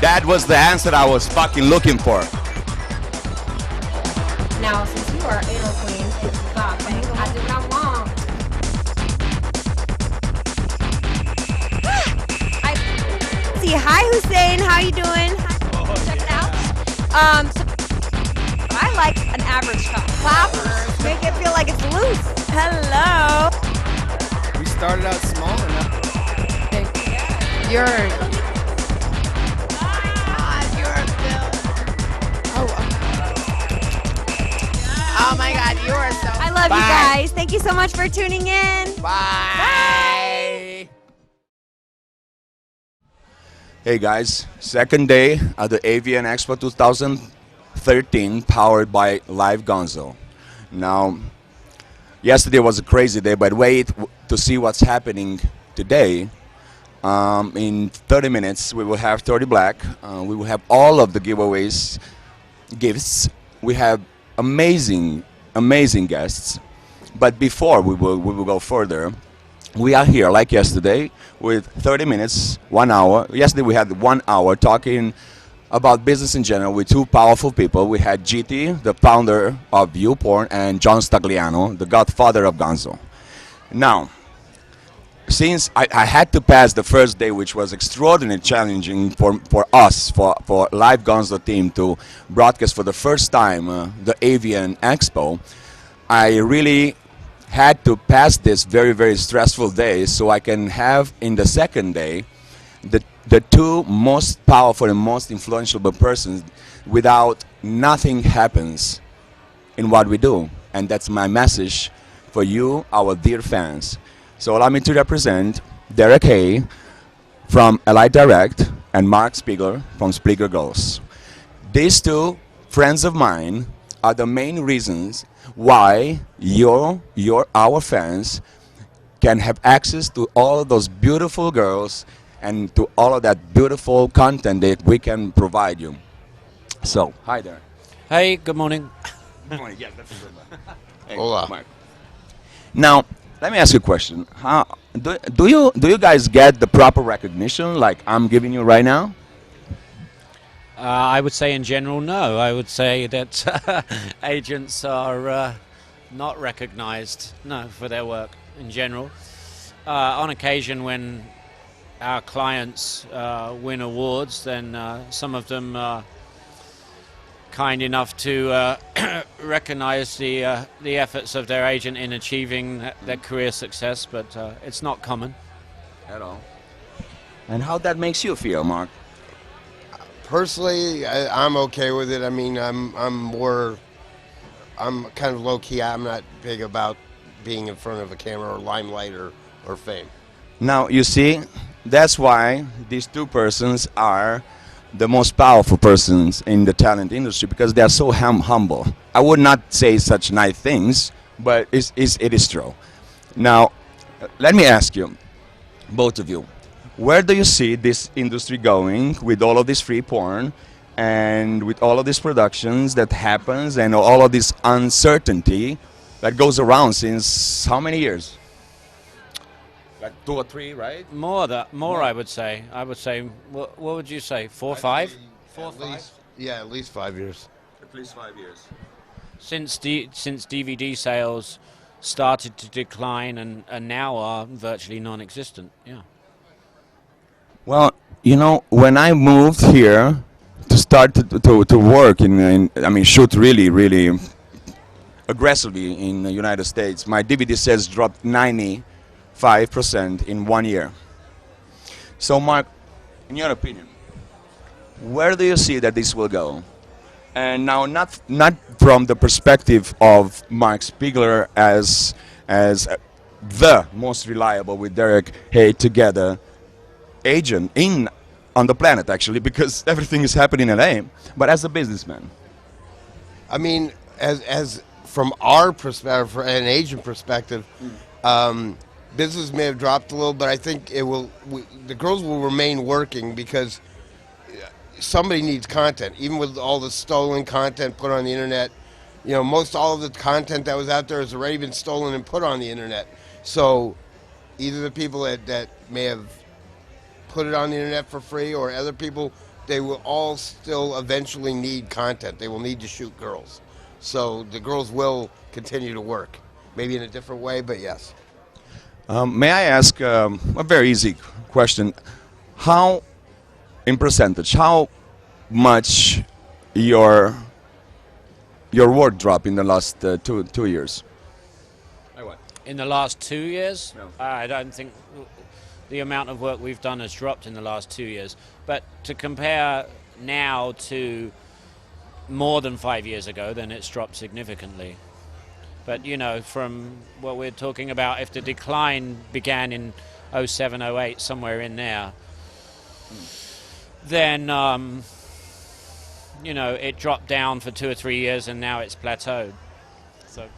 That was the answer I was fucking looking for. Now, since you are anal queen, stop. I do not want. Hi Hussein, how you doing? Check it out. So I like an average cup. Clappers make it feel like it's loose. Hello. We started out small enough. You're. Oh my God, you are so. I love you guys. Thank you so much for tuning in. Bye. Hey guys, second day at the AVN Expo 2013, powered by LiveGonzo. Now, yesterday was a crazy day, but wait to see what's happening today. In 30 minutes, we will have 30 Black. We will have all of the giveaways, gifts. We have amazing guests. But before we will go further, we are here like yesterday with 30 minutes, 1 hour. Yesterday we had 1 hour talking about business in general with two powerful people. We had GT, the founder of YouPorn, and John Stagliano, the godfather of Gonzo. Now, since I had to pass the first day, which was extraordinarily challenging for us, for LiveGonzo team to broadcast for the first time the AVN Expo, I really had to pass this very stressful day so I can have in the second day the two most powerful and most influential persons without nothing happens in what we do. And that's my message for you, our dear fans. So allow me to represent Derek Hay from Elite Direct and Mark Spiegler from Spiegler Girls. These two friends of mine are the main reasons why our fans can have access to all of those beautiful girls and to all of that beautiful content that we can provide you. So, hi there. Hey, good morning. Good morning. Yes, that's a good one. Hey, Hola. Mark. Now, let me ask you a question. Do you guys get the proper recognition like I'm giving you right now? I would say in general, no. I would say that agents are not recognized, no, for their work in general. On occasion, when our clients win awards, then some of them are kind enough to recognize the efforts of their agent in achieving their career success, but it's not common. At all. And how that makes you feel, Mark? Personally, I'm okay with it. I mean, I'm kind of low key. I'm not big about being in front of a camera or limelight or fame. Now, you see, that's why these two persons are the most powerful persons in the talent industry, because they are so humble. I would not say such nice things, but it is true. Now, let me ask you, both of you, where do you see this industry going with all of this free porn and with all of these productions that happens and all of this uncertainty that goes around since how many years? Like 2 or 3, right? More, I would say. I would say, what would you say, 4 or 5? 4 or 5? Yeah, at least 5 years. At least 5 years. Since DVD sales started to decline and now are virtually non-existent, yeah. Well, you know, when I moved here to start to work I mean, shoot really aggressively in the United States, my DVD sales dropped 95% in 1 year. So, Mark, in your opinion, where do you see that this will go? And now, not from the perspective of Mark Spiegler as the most reliable with Derek Hay together agent on the planet, actually, because everything is happening in LA, but as a businessman. I mean, as from our perspective, an agent perspective, business may have dropped a little, but I think it will. The girls will remain working because somebody needs content. Even with all the stolen content put on the internet, you know, most all of the content that was out there has already been stolen and put on the internet. So either the people that may have put it on the internet for free, or other people, they will all still eventually need content. They will need to shoot girls. So the girls will continue to work. Maybe in a different way, but yes. May I ask a very easy question? How, in percentage, how much your work dropped in the last 2 years? In the last 2 years, No. I don't think the amount of work we've done has dropped in the last 2 years. But to compare now to more than 5 years ago, then it's dropped significantly. But, you know, from what we're talking about, if the decline began in 07, 08, somewhere in there, then, you know, it dropped down for 2 or 3 years and now it's plateaued. So.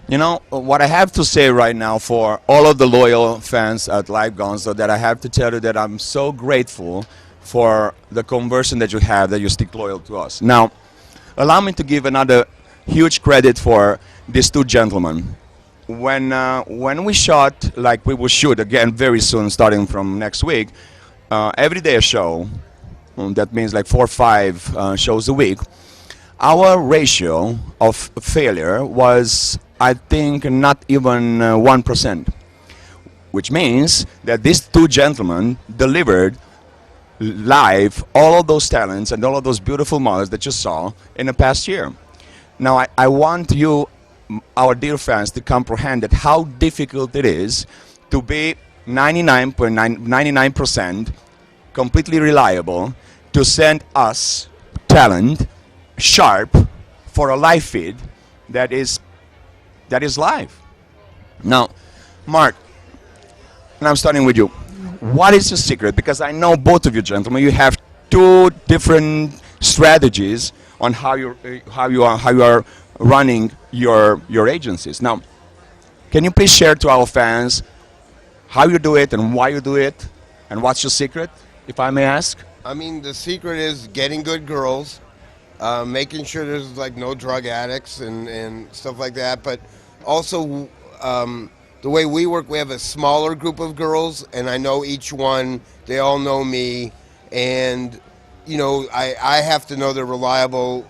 You know, what I have to say right now for all of the loyal fans at LiveGonzo, that I have to tell you that I'm so grateful for the conversion that you have, that you stick loyal to us. Now, allow me to give another huge credit for these two gentlemen. When we shot, like we will shoot again very soon, starting from next week, every day a show, that means like 4 or 5 shows a week, our ratio of failure was, I think, not even 1%, which means that these two gentlemen delivered live all of those talents and all of those beautiful models that you saw in the past year. Now, I want you, our dear fans, to comprehend that how difficult it is to be 99% completely reliable, to send us talent sharp for a live feed that is live. Now, Mark, and I'm starting with you. What is your secret? Because I know both of you gentlemen, you have 2 different strategies on how you are running your agencies. Now, can you please share to our fans how you do it and why you do it, and what's your secret, if I may ask? I mean, the secret is getting good girls, making sure there's like no drug addicts and stuff like that. But also, the way we work, we have a smaller group of girls, and I know each one. They all know me, and you know, I have to know they're reliable.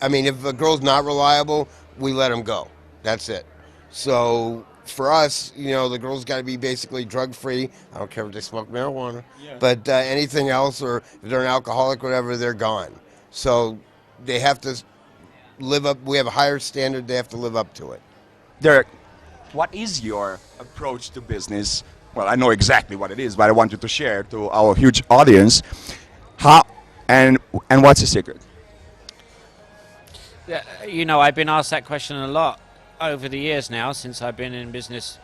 I mean, if a girl's not reliable, we let them go. That's it. So for us, you know, the girls got to be basically drug-free. I don't care if they smoke marijuana, but anything else, or if they're an alcoholic or whatever, they're gone. So they have to live up. We have a higher standard. They have to live up to it. Derek, what is your approach to business? Well, I know exactly what it is, but I want you to share to our huge audience. How and what's the secret? Yeah, you know, I've been asked that question a lot over the years now, since I've been in business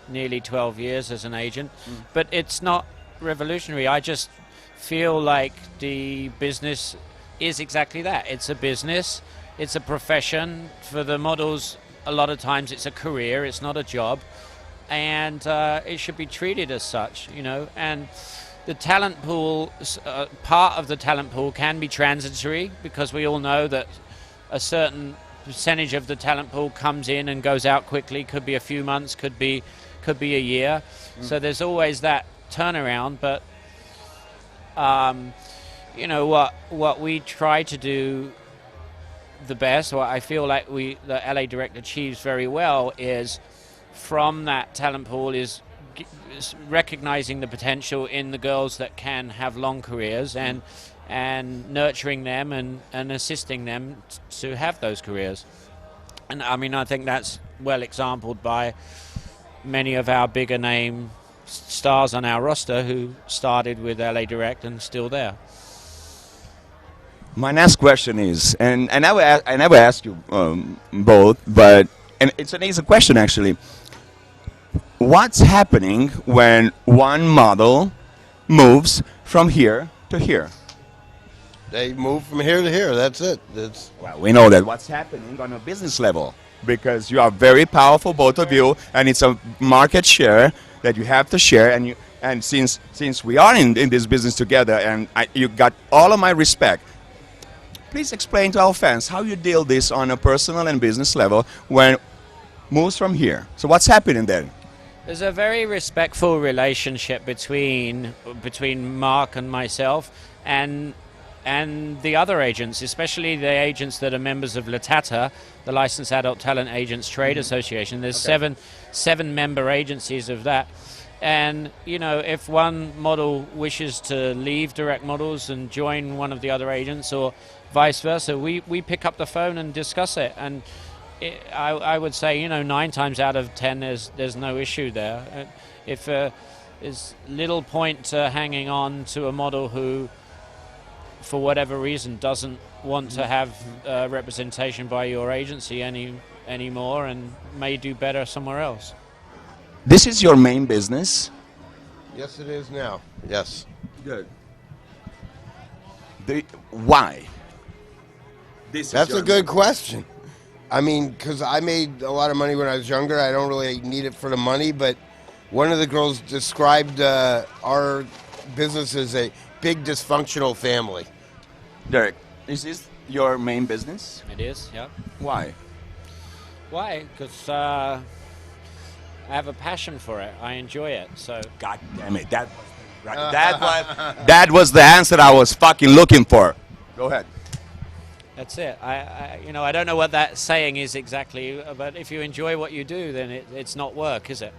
nearly 12 years as an agent. But it's not revolutionary. I just feel like the business is exactly that. It's a business. It's a profession. For the models, a lot of times it's a career. It's not a job. And it should be treated as such, you know. And the talent pool, part of the talent pool can be transitory, because we all know that a certain percentage of the talent pool comes in and goes out quickly. Could be a few months, could be a year. So there's always that turnaround. But you know, what we try to do the best, what I feel like the LA Direct achieves very well, is from that talent pool is recognizing the potential in the girls that can have long careers, and nurturing them and assisting them to have those careers. And I mean, I think that's well exampled by many of our bigger name stars on our roster who started with LA Direct and still there. My next question is, and I never asked you both, but and it's an easy question actually. What's happening when one model moves from here to here? They move from here to here. That's it. Well, we know that. What's happening on a business level? Because you are very powerful, both of you, and it's a market share that you have to share. And since we are in this business together, and you got all of my respect, please explain to our fans how you deal this on a personal and business level when moves from here. So what's happening there? There's a very respectful relationship between Mark and myself and the other agents, especially the agents that are members of LATATA, the Licensed Adult Talent Agents Trade Association. There's seven member agencies of that. And, you know, if one model wishes to leave Direct Models and join one of the other agents or vice versa, we pick up the phone and discuss it. And I would say, you know, 9 times out of 10 there's no issue there. If there's little point hanging on to a model who, for whatever reason, doesn't want to have representation by your agency anymore and may do better somewhere else. This is your main business? Yes, it is now. Yes. Good. Why? That's a good question. I mean, because I made a lot of money when I was younger. I don't really need it for the money, but one of the girls described our business as a big dysfunctional family. Derek, is this your main business? It is, yeah. Why? Why? Because I have a passion for it. I enjoy it. So. God damn it! That was the answer I was fucking looking for. Go ahead. That's it. I don't know what that saying is exactly, but if you enjoy what you do, then it's not work, is it?